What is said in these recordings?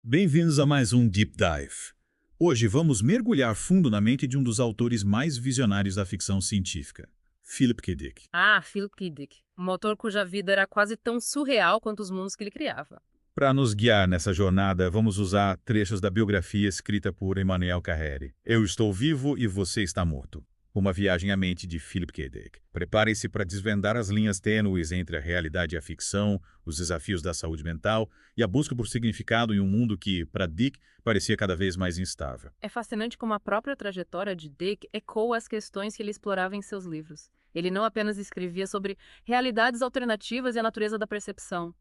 Bem-vindos a mais um Deep Dive. Hoje vamos mergulhar fundo na mente de um dos autores mais visionários da ficção científica, Philip K. Dick. Ah, Philip K. Dick, um autor cuja vida era quase tão surreal quanto os mundos que ele criava. Para nos guiar nessa jornada, vamos usar trechos da biografia escrita por Emmanuel Carrère. Eu estou vivo e você está morto. Uma viagem à mente de Philip K. Dick. Preparem-se para desvendar as linhas tênues entre a realidade e a ficção, os desafios da saúde mental e a busca por significado em um mundo que, para Dick, parecia cada vez mais instável. É fascinante como a própria trajetória de Dick ecoa as questões que ele explorava em seus livros. Ele não apenas escrevia sobre realidades alternativas e a natureza da percepção.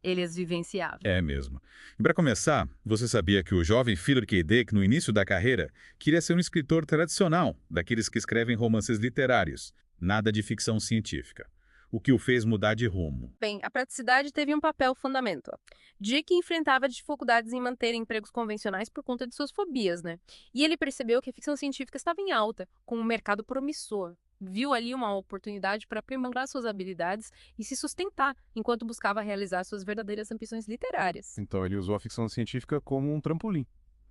Ele as vivenciava. É mesmo. E para começar, você sabia que o jovem Philip K. Dick, no início da carreira, queria ser um escritor tradicional, daqueles que escrevem romances literários, nada de ficção científica, o que o fez mudar de rumo. Bem, a praticidade teve um papel fundamental. Dick enfrentava dificuldades em manter empregos convencionais por conta de suas fobias, né? E ele percebeu que a ficção científica estava em alta, com um mercado promissor. Viu ali uma oportunidade para aprimorar suas habilidades e se sustentar enquanto buscava realizar suas verdadeiras ambições literárias. Então ele usou a ficção científica como um trampolim.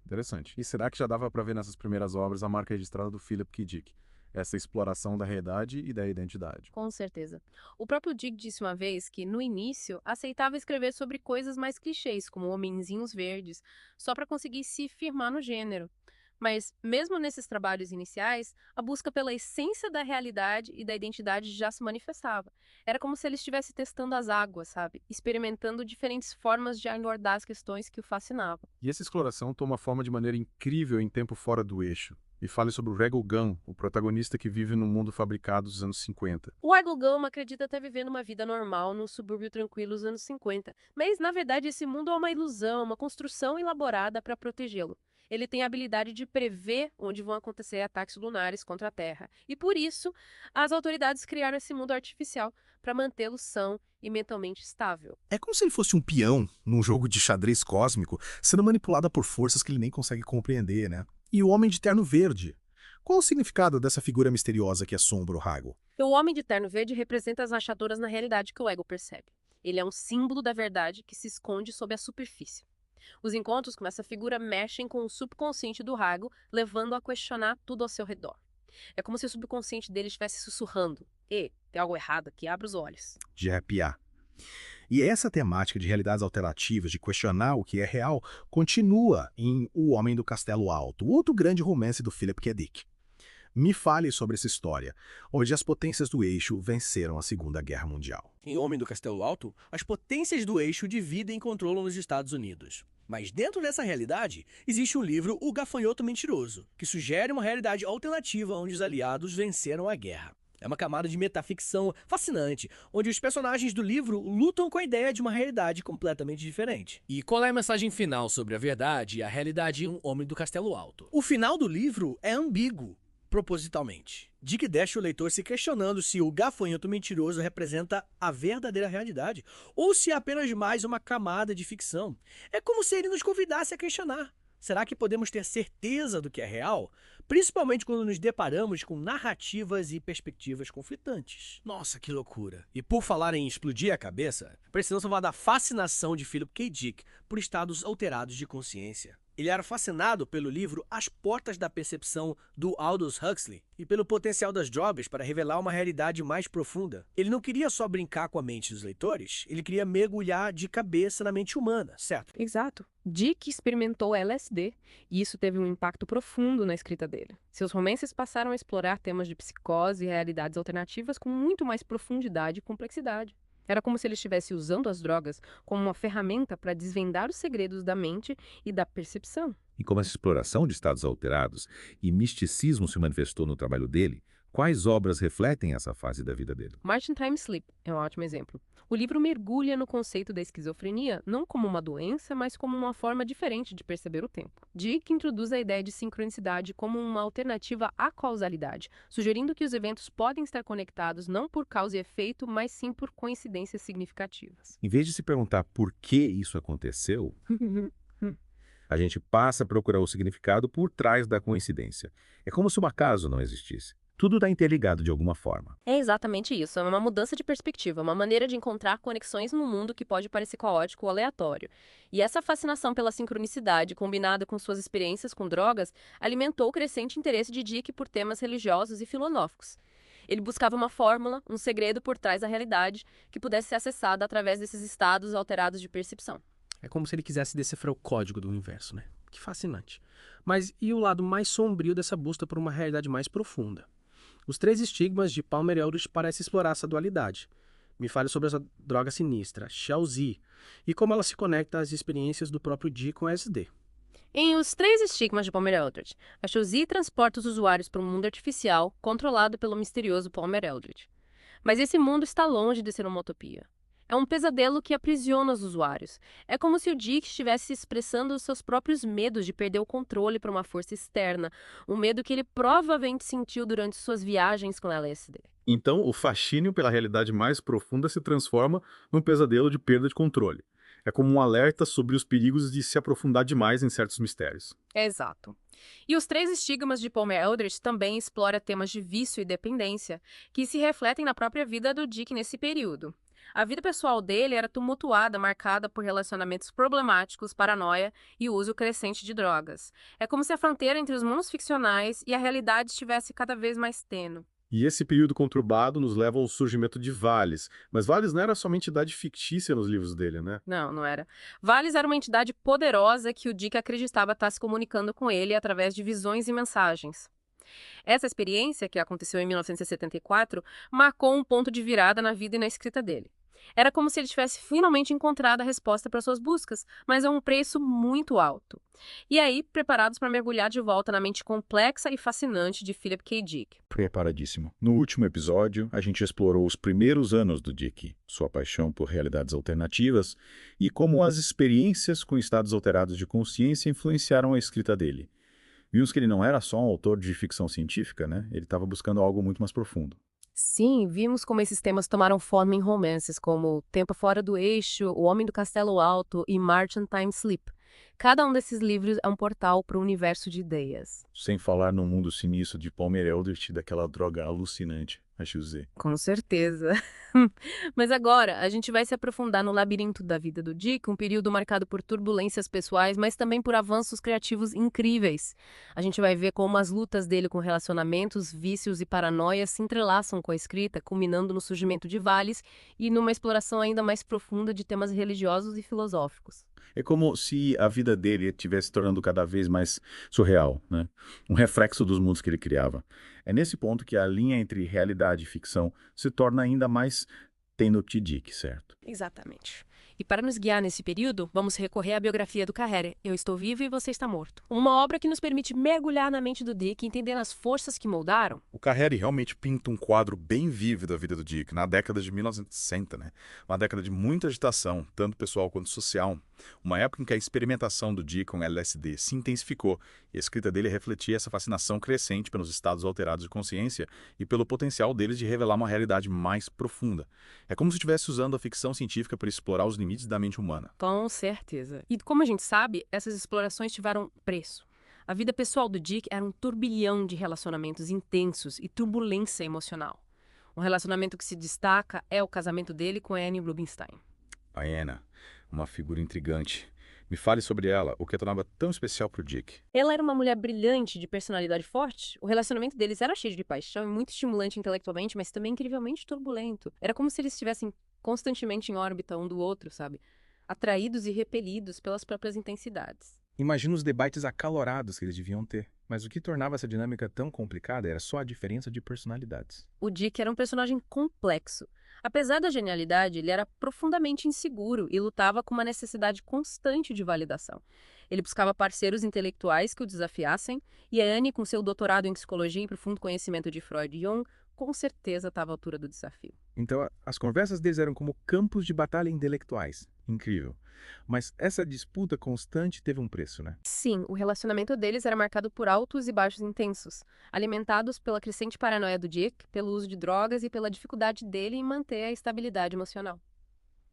Interessante. E será que já dava para ver nessas primeiras obras a marca registrada do Philip K. Dick? Essa exploração da realidade e da identidade. Com certeza. O próprio Dick disse uma vez que, no início, aceitava escrever sobre coisas mais clichês, como homenzinhos verdes, só para conseguir se firmar no gênero. Mas, mesmo nesses trabalhos iniciais, a busca pela essência da realidade e da identidade já se manifestava. Era como se ele estivesse testando as águas, sabe? Experimentando diferentes formas de abordar as questões que o fascinavam. E essa exploração toma forma de maneira incrível em Tempo Fora do Eixo. E fale sobre o Regal Gunn, o protagonista que vive num mundo fabricado dos anos 50. O Idle Gama acredita estar vivendo uma vida normal num subúrbio tranquilo dos anos 50, mas na verdade esse mundo é uma ilusão, uma construção elaborada para protegê-lo. Ele tem a habilidade de prever onde vão acontecer ataques lunares contra a Terra, e por isso as autoridades criaram esse mundo artificial para mantê-lo são e mentalmente estável. É como se ele fosse um peão num jogo de xadrez cósmico, sendo manipulado por forças que ele nem consegue compreender, né? E o Homem de Terno Verde? Qual o significado dessa figura misteriosa que assombra o Rago? O Homem de Terno Verde representa as rachaduras na realidade que o ego percebe. Ele é um símbolo da verdade que se esconde sob a superfície. Os encontros com essa figura mexem com o subconsciente do Rago, levando-o a questionar tudo ao seu redor. É como se o subconsciente dele estivesse sussurrando: "Ei, tem algo errado aqui, abre os olhos." De arrepiar. E essa temática de realidades alternativas, de questionar o que é real, continua em O Homem do Castelo Alto, outro grande romance do Philip K. Dick. Me fale sobre essa história, onde as potências do eixo venceram a Segunda Guerra Mundial. Em Homem do Castelo Alto, as potências do eixo dividem e controlam os Estados Unidos. Mas dentro dessa realidade, existe um livro, O Gafanhoto Mentiroso, que sugere uma realidade alternativa onde os aliados venceram a guerra. É uma camada de metaficção fascinante, onde os personagens do livro lutam com a ideia de uma realidade completamente diferente. E qual é a mensagem final sobre a verdade e a realidade em Um Homem do Castelo Alto? O final do livro é ambíguo, propositalmente. Dick deixa o leitor se questionando se o gafanhoto mentiroso representa a verdadeira realidade ou se é apenas mais uma camada de ficção. É como se ele nos convidasse a questionar. Será que podemos ter certeza do que é real? Principalmente quando nos deparamos com narrativas e perspectivas conflitantes. Nossa, que loucura. E por falar em explodir a cabeça, Precisamos falar da fascinação de Philip K. Dick por estados alterados de consciência. Ele era fascinado pelo livro As Portas da Percepção, do Aldous Huxley, e pelo potencial das drogas para revelar uma realidade mais profunda. Ele não queria só brincar com a mente dos leitores, ele queria mergulhar de cabeça na mente humana, certo? Exato. Dick experimentou LSD e isso teve um impacto profundo na escrita dele. Seus romances passaram a explorar temas de psicose e realidades alternativas com muito mais profundidade e complexidade. Era como se ele estivesse usando as drogas como uma ferramenta para desvendar os segredos da mente e da percepção. E como essa exploração de estados alterados e misticismo se manifestou no trabalho dele, quais obras refletem essa fase da vida dele? Martin Time Sleep é um ótimo exemplo. O livro mergulha no conceito da esquizofrenia não como uma doença, mas como uma forma diferente de perceber o tempo. Dick introduz a ideia de sincronicidade como uma alternativa à causalidade, sugerindo que os eventos podem estar conectados não por causa e efeito, mas sim por coincidências significativas. Em vez de se perguntar por que isso aconteceu, a gente passa a procurar o significado por trás da coincidência. É como se o acaso não existisse. Tudo está interligado de alguma forma. É exatamente isso, é uma mudança de perspectiva, uma maneira de encontrar conexões no mundo que pode parecer caótico ou aleatório. E essa fascinação pela sincronicidade, combinada com suas experiências com drogas, alimentou o crescente interesse de Dick por temas religiosos e filosóficos. Ele buscava uma fórmula, um segredo por trás da realidade, que pudesse ser acessada através desses estados alterados de percepção. É como se ele quisesse decifrar o código do universo, né? Que fascinante. Mas e o lado mais sombrio dessa busca por uma realidade mais profunda? Os 3 estigmas de Palmer Eldritch parecem explorar essa dualidade. Me fale sobre essa droga sinistra, Shao-Zi, e como ela se conecta às experiências do próprio Dick com LSD. Em Os 3 Estigmas de Palmer Eldritch, a Shao-Zi transporta os usuários para um mundo artificial controlado pelo misterioso Palmer Eldritch. Mas esse mundo está longe de ser uma utopia. É um pesadelo que aprisiona os usuários. É como se o Dick estivesse expressando os seus próprios medos de perder o controle para uma força externa, um medo que ele provavelmente sentiu durante suas viagens com LSD. Então, o fascínio pela realidade mais profunda se transforma num pesadelo de perda de controle. É como um alerta sobre os perigos de se aprofundar demais em certos mistérios. Exato. E Os 3 Estigmas de Palmer Eldritch também explora temas de vício e dependência, que se refletem na própria vida do Dick nesse período. A vida pessoal dele era tumultuada, marcada por relacionamentos problemáticos, paranoia e o uso crescente de drogas. É como se a fronteira entre os mundos ficcionais e a realidade estivesse cada vez mais tênue. E esse período conturbado nos leva ao surgimento de Vales. Mas Vales não era só uma entidade fictícia nos livros dele, né? Não, não era. Vales era uma entidade poderosa que o Dick acreditava estar se comunicando com ele através de visões e mensagens. Essa experiência, que aconteceu em 1974, marcou um ponto de virada na vida e na escrita dele. Era como se ele tivesse finalmente encontrado a resposta para suas buscas, mas a um preço muito alto. E aí, preparados para mergulhar de volta na mente complexa e fascinante de Philip K. Dick. Preparadíssimo. No último episódio, a gente explorou os primeiros anos do Dick, sua paixão por realidades alternativas e como as experiências com estados alterados de consciência influenciaram a escrita dele. Vimos que ele não era só um autor de ficção científica, né? Ele estava buscando algo muito mais profundo. Sim, vimos como esses temas tomaram forma em romances como Tempo Fora do Eixo, O Homem do Castelo Alto e Marching Time Sleep. Cada um desses livros é um portal para o universo de ideias. Sem falar no mundo sinistro de Palmer Eldritch e daquela droga alucinante, a Shao-Zi. Com certeza. Mas agora, a gente vai se aprofundar no labirinto da vida do Dick, um período marcado por turbulências pessoais, mas também por avanços criativos incríveis. A gente vai ver como as lutas dele com relacionamentos, vícios e paranoias se entrelaçam com a escrita, culminando no surgimento de Vales e numa exploração ainda mais profunda de temas religiosos e filosóficos. É como se a vida dele estivesse se tornando cada vez mais surreal, né? Um reflexo dos mundos que ele criava. É nesse ponto que a linha entre realidade e ficção se torna ainda mais tênue que Dick, certo? Exatamente. E para nos guiar nesse período, vamos recorrer à biografia do Carrere, Eu Estou Vivo e Você Está Morto. Uma obra que nos permite mergulhar na mente do Dick e entender as forças que moldaram. O Carrere realmente pinta um quadro bem vivo da vida do Dick, na década de 1960, né? Uma década de muita agitação, tanto pessoal quanto social. Uma época em que a experimentação do Dick com LSD se intensificou e a escrita dele refletia essa fascinação crescente pelos estados alterados de consciência e pelo potencial deles de revelar uma realidade mais profunda. É como se estivesse usando a ficção científica para explorar os limites da mente humana. Com certeza. E como a gente sabe, essas explorações tiveram preço. A vida pessoal do Dick era um turbilhão de relacionamentos intensos e turbulência emocional. Um relacionamento que se destaca é o casamento dele com Anne Rubinstein. A Anna, uma figura intrigante. Me fale sobre ela, o que a tornava tão especial para o Dick. Ela era uma mulher brilhante, de personalidade forte. O relacionamento deles era cheio de paixão e muito estimulante intelectualmente, mas também incrivelmente turbulento. Era como se eles estivessem constantemente em órbita um do outro, sabe? Atraídos e repelidos pelas próprias intensidades. Imagina os debates acalorados que eles deviam ter. Mas o que tornava essa dinâmica tão complicada era só a diferença de personalidades. O Dick era um personagem complexo. Apesar da genialidade, ele era profundamente inseguro e lutava com uma necessidade constante de validação. Ele buscava parceiros intelectuais que o desafiassem, e a Anne, com seu doutorado em psicologia e profundo conhecimento de Freud e Jung, com certeza estava à altura do desafio. Então, as conversas deles eram como campos de batalha intelectuais. Incrível. Mas essa disputa constante teve um preço, né? Sim, o relacionamento deles era marcado por altos e baixos intensos, alimentados pela crescente paranoia do Dick, pelo uso de drogas e pela dificuldade dele em manter a estabilidade emocional.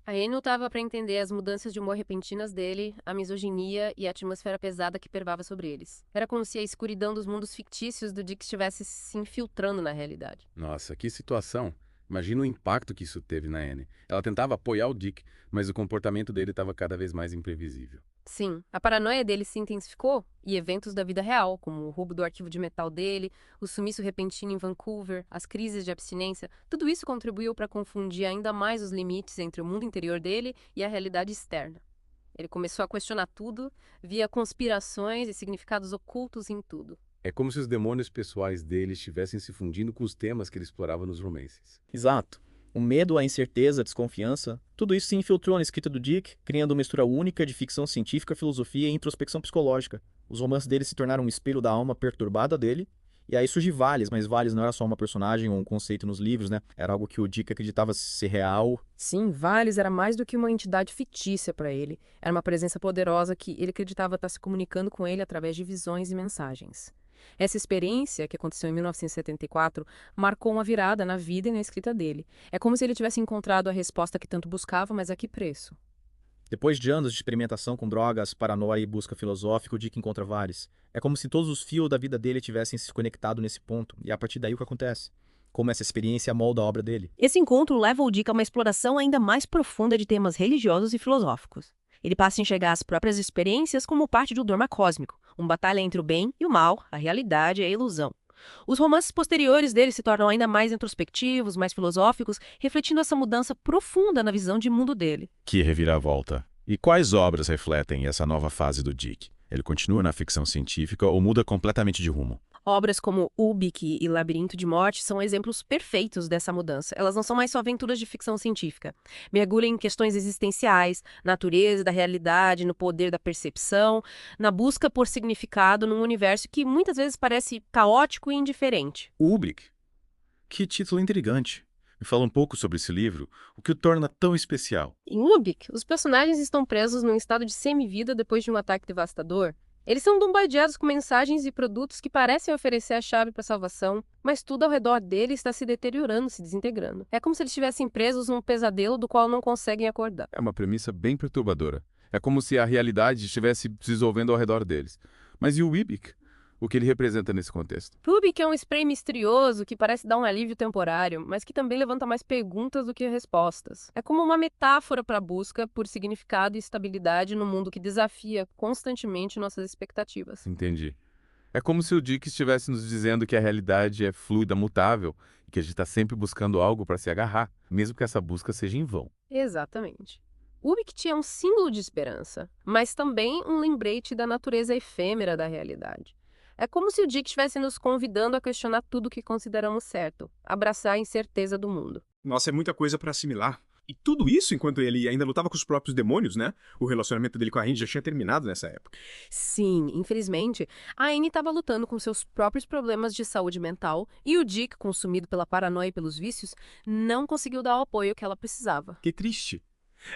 A Anne lutava para entender as mudanças de humor repentinas dele, a misoginia e a atmosfera pesada que pervava sobre eles. Era como se a escuridão dos mundos fictícios do Dick estivesse se infiltrando na realidade. Nossa, que situação. Imagina o impacto que isso teve na Anne. Ela tentava apoiar o Dick, mas o comportamento dele estava cada vez mais imprevisível. Sim, a paranoia dele se intensificou e eventos da vida real, como o roubo do arquivo de metal dele, o sumiço repentino em Vancouver, as crises de abstinência, tudo isso contribuiu para confundir ainda mais os limites entre o mundo interior dele e a realidade externa. Ele começou a questionar tudo, via conspirações e significados ocultos em tudo. É como se os demônios pessoais dele estivessem se fundindo com os temas que ele explorava nos romances. Exato. O medo, a incerteza, a desconfiança, tudo isso se infiltrou na escrita do Dick, criando uma mistura única de ficção científica, filosofia e introspecção psicológica. Os romances dele se tornaram um espelho da alma perturbada dele, e aí surge Valis, mas Valis não era só uma personagem ou um conceito nos livros, né? Era algo que o Dick acreditava ser real. Sim, Valis era mais do que uma entidade fictícia para ele. Era uma presença poderosa que ele acreditava estar se comunicando com ele através de visões e mensagens. Essa experiência, que aconteceu em 1974, marcou uma virada na vida e na escrita dele. É como se ele tivesse encontrado a resposta que tanto buscava, mas a que preço? Depois de anos de experimentação com drogas, paranoia e busca filosófica, o Dick encontra Valis. É como se todos os fios da vida dele tivessem se conectado nesse ponto, e a partir daí o que acontece? Como essa experiência molda a obra dele. Esse encontro leva o Dick a uma exploração ainda mais profunda de temas religiosos e filosóficos. Ele passa a enxergar as próprias experiências como parte de um drama cósmico, uma batalha entre o bem e o mal, a realidade e a ilusão. Os romances posteriores dele se tornam ainda mais introspectivos, mais filosóficos, refletindo essa mudança profunda na visão de mundo dele. Que reviravolta! E quais obras refletem essa nova fase do Dick? Ele continua na ficção científica ou muda completamente de rumo? Obras como Ubik e Labirinto de Morte são exemplos perfeitos dessa mudança. Elas não são mais só aventuras de ficção científica. Mergulham em questões existenciais, natureza da realidade, no poder da percepção, na busca por significado num universo que muitas vezes parece caótico e indiferente. Ubik? Que título intrigante! Me fala um pouco sobre esse livro, o que o torna tão especial. Em Ubik, os personagens estão presos num estado de semivida depois de um ataque devastador. Eles são bombardeados com mensagens e produtos que parecem oferecer a chave para a salvação, mas tudo ao redor deles está se deteriorando, se desintegrando. É como se eles estivessem presos num pesadelo do qual não conseguem acordar. É uma premissa bem perturbadora. É como se a realidade estivesse se dissolvendo ao redor deles. Mas e o Ubik? O que ele representa nesse contexto? Ubik é um spray misterioso que parece dar um alívio temporário, mas que também levanta mais perguntas do que respostas. É como uma metáfora para a busca por significado e estabilidade no mundo que desafia constantemente nossas expectativas. Entendi. É como se o Dick estivesse nos dizendo que a realidade é fluida, mutável, e que a gente está sempre buscando algo para se agarrar, mesmo que essa busca seja em vão. Exatamente. Ubik tinha um símbolo de esperança, mas também um lembrete da natureza efêmera da realidade. É como se o Dick estivesse nos convidando a questionar tudo o que consideramos certo, abraçar a incerteza do mundo. Nossa, é muita coisa para assimilar. E tudo isso enquanto ele ainda lutava com os próprios demônios, né? O relacionamento dele com a Anne já tinha terminado nessa época. Sim, infelizmente, a Anne estava lutando com seus próprios problemas de saúde mental e o Dick, consumido pela paranoia e pelos vícios, não conseguiu dar o apoio que ela precisava. Que triste.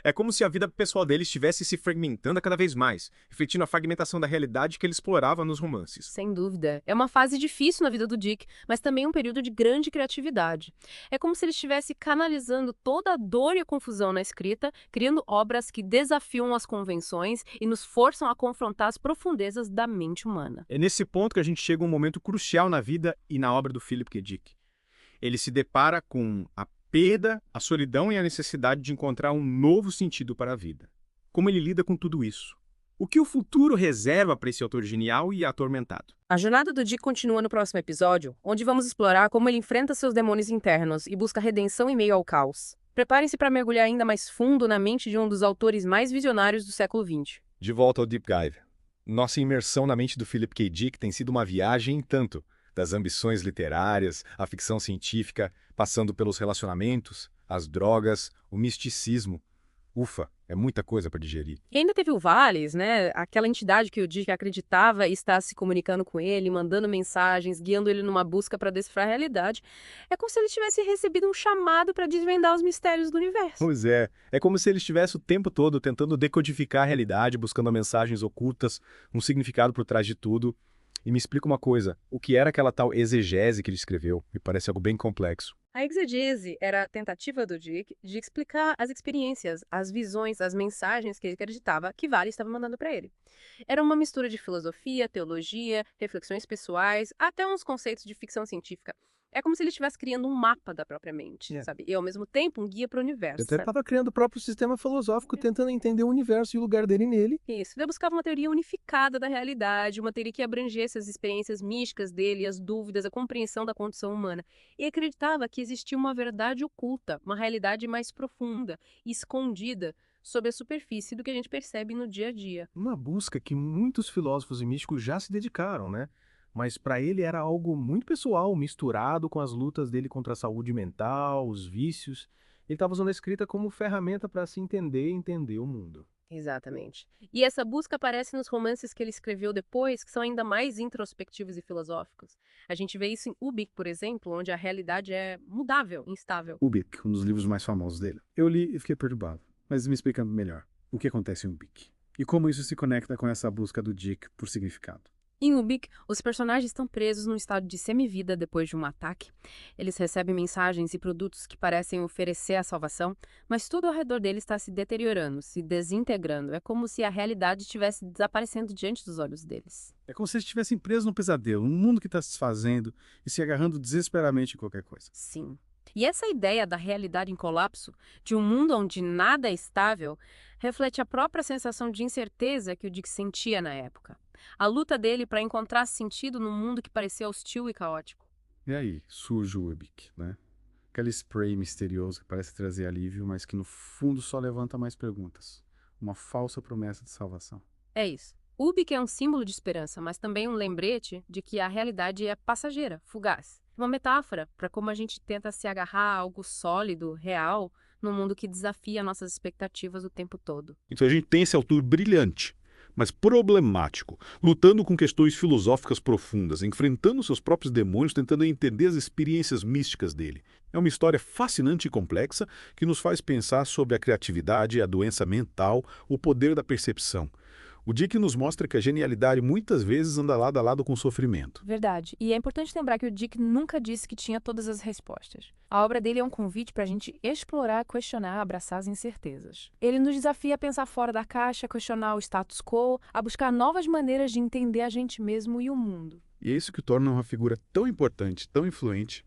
É como se a vida pessoal dele estivesse se fragmentando a cada vez mais, refletindo a fragmentação da realidade que ele explorava nos romances. Sem dúvida. É uma fase difícil na vida do Dick, mas também um período de grande criatividade. É como se ele estivesse canalizando toda a dor e a confusão na escrita, criando obras que desafiam as convenções e nos forçam a confrontar as profundezas da mente humana. É nesse ponto que a gente chega a um momento crucial na vida e na obra do Philip K. Dick. Ele se depara com a perda, a solidão e a necessidade de encontrar um novo sentido para a vida. Como ele lida com tudo isso? O que o futuro reserva para esse autor genial e atormentado? A jornada do Dick continua no próximo episódio, onde vamos explorar como ele enfrenta seus demônios internos e busca redenção em meio ao caos. Preparem-se para mergulhar ainda mais fundo na mente de um dos autores mais visionários do século XX. De volta ao Deep Dive. Nossa imersão na mente do Philip K. Dick tem sido uma viagem em tanto, das ambições literárias, a ficção científica, passando pelos relacionamentos, as drogas, o misticismo. Ufa, é muita coisa para digerir. E ainda teve o Valis, né? Aquela entidade que o Dick acreditava estar se comunicando com ele, mandando mensagens, guiando ele numa busca para decifrar a realidade. É como se ele tivesse recebido um chamado para desvendar os mistérios do universo. Pois é como se ele estivesse o tempo todo tentando decodificar a realidade, buscando mensagens ocultas, um significado por trás de tudo. E me explica uma coisa, o que era aquela tal exegese que ele escreveu? Me parece algo bem complexo. A exegese era a tentativa do Dick de explicar as experiências, as visões, as mensagens que ele acreditava que Vale estava mandando para ele. Era uma mistura de filosofia, teologia, reflexões pessoais, até uns conceitos de ficção científica. É como se ele estivesse criando um mapa da própria mente, sabe? E, ao mesmo tempo, um guia para o universo, Ele até sabe? estava criando o próprio sistema filosófico, tentando entender o universo e o lugar dele nele. Isso. Ele buscava uma teoria unificada da realidade, uma teoria que abrangesse as experiências místicas dele, as dúvidas, a compreensão da condição humana. E acreditava que existia uma verdade oculta, uma realidade mais profunda e escondida sob a superfície do que a gente percebe no dia a dia. Uma busca que muitos filósofos e místicos já se dedicaram, né? Mas para ele era algo muito pessoal, misturado com as lutas dele contra a saúde mental, os vícios. Ele estava usando a escrita como ferramenta para se entender e entender o mundo. Exatamente. E essa busca aparece nos romances que ele escreveu depois, que são ainda mais introspectivos e filosóficos. A gente vê isso em Ubik, por exemplo, onde a realidade é mudável, instável. Ubik, um dos livros mais famosos dele. Eu li e fiquei perturbado, mas me explica melhor o que acontece em Ubik e como isso se conecta com essa busca do Dick por significado. Em Ubik, os personagens estão presos num estado de semivida depois de um ataque. Eles recebem mensagens e produtos que parecem oferecer a salvação, mas tudo ao redor deles está se deteriorando, se desintegrando. É como se a realidade estivesse desaparecendo diante dos olhos deles. É como se eles estivessem presos num pesadelo, num mundo que está se desfazendo e se agarrando desesperadamente em qualquer coisa. Sim. E essa ideia da realidade em colapso, de um mundo onde nada é estável, reflete a própria sensação de incerteza que o Dick sentia na época. A luta dele para encontrar sentido num mundo que parecia hostil e caótico. E aí, surge o Ubik, né? Aquele spray misterioso que parece trazer alívio, mas que no fundo só levanta mais perguntas. Uma falsa promessa de salvação. É isso. Ubik é um símbolo de esperança, mas também um lembrete de que a realidade é passageira, fugaz. Uma metáfora para como a gente tenta se agarrar a algo sólido, real, num mundo que desafia nossas expectativas o tempo todo. Então a gente tem esse autor brilhante, mas problemático, lutando com questões filosóficas profundas, enfrentando seus próprios demônios, tentando entender as experiências místicas dele. É uma história fascinante e complexa que nos faz pensar sobre a criatividade, a doença mental, o poder da percepção. O Dick nos mostra que a genialidade muitas vezes anda lado a lado com o sofrimento. Verdade. E é importante lembrar que o Dick nunca disse que tinha todas as respostas. A obra dele é um convite para a gente explorar, questionar, abraçar as incertezas. Ele nos desafia a pensar fora da caixa, a questionar o status quo, a buscar novas maneiras de entender a gente mesmo e o mundo. E é isso que o torna uma figura tão importante, tão influente.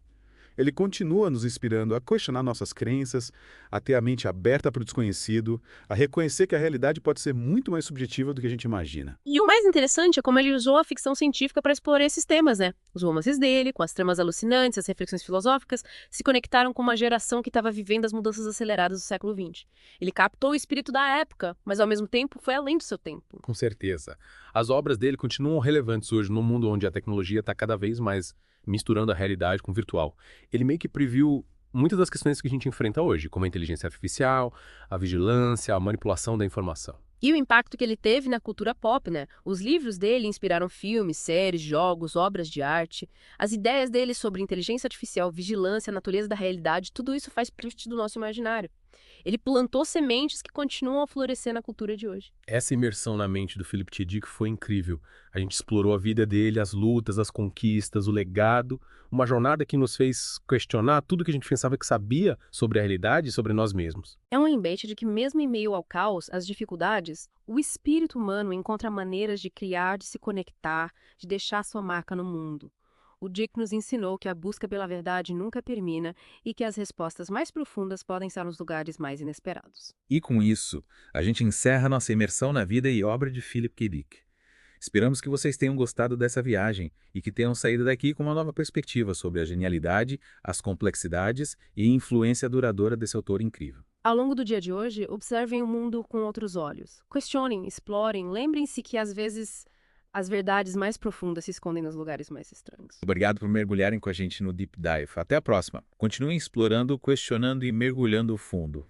Ele continua nos inspirando a questionar nossas crenças, a ter a mente aberta para o desconhecido, a reconhecer que a realidade pode ser muito mais subjetiva do que a gente imagina. E o mais interessante é como ele usou a ficção científica para explorar esses temas, né? Os romances dele, com as tramas alucinantes, as reflexões filosóficas, se conectaram com uma geração que estava vivendo as mudanças aceleradas do século XX. Ele captou o espírito da época, mas ao mesmo tempo foi além do seu tempo. Com certeza. As obras dele continuam relevantes hoje num mundo onde a tecnologia está cada vez mais misturando a realidade com o virtual. Ele meio que previu muitas das questões que a gente enfrenta hoje, como a inteligência artificial, a vigilância, a manipulação da informação. E o impacto que ele teve na cultura pop, né? Os livros dele inspiraram filmes, séries, jogos, obras de arte. As ideias dele sobre inteligência artificial, vigilância, natureza da realidade, tudo isso faz parte do nosso imaginário. Ele plantou sementes que continuam a florescer na cultura de hoje. Essa imersão na mente do Philip K. Dick foi incrível. A gente explorou a vida dele, as lutas, as conquistas, o legado, uma jornada que nos fez questionar tudo que a gente pensava que sabia sobre a realidade e sobre nós mesmos. É um lembrete de que mesmo em meio ao caos, às dificuldades, o espírito humano encontra maneiras de criar, de se conectar, de deixar sua marca no mundo. O Dick nos ensinou que a busca pela verdade nunca termina e que as respostas mais profundas podem estar nos lugares mais inesperados. E com isso, a gente encerra nossa imersão na vida e obra de Philip K. Dick. Esperamos que vocês tenham gostado dessa viagem e que tenham saído daqui com uma nova perspectiva sobre a genialidade, as complexidades e a influência duradoura desse autor incrível. Ao longo do dia de hoje, observem o mundo com outros olhos. Questionem, explorem, lembrem-se que às vezes as verdades mais profundas se escondem nos lugares mais estranhos. Obrigado por mergulharem com a gente no Deep Dive. Até a próxima. Continuem explorando, questionando e mergulhando fundo.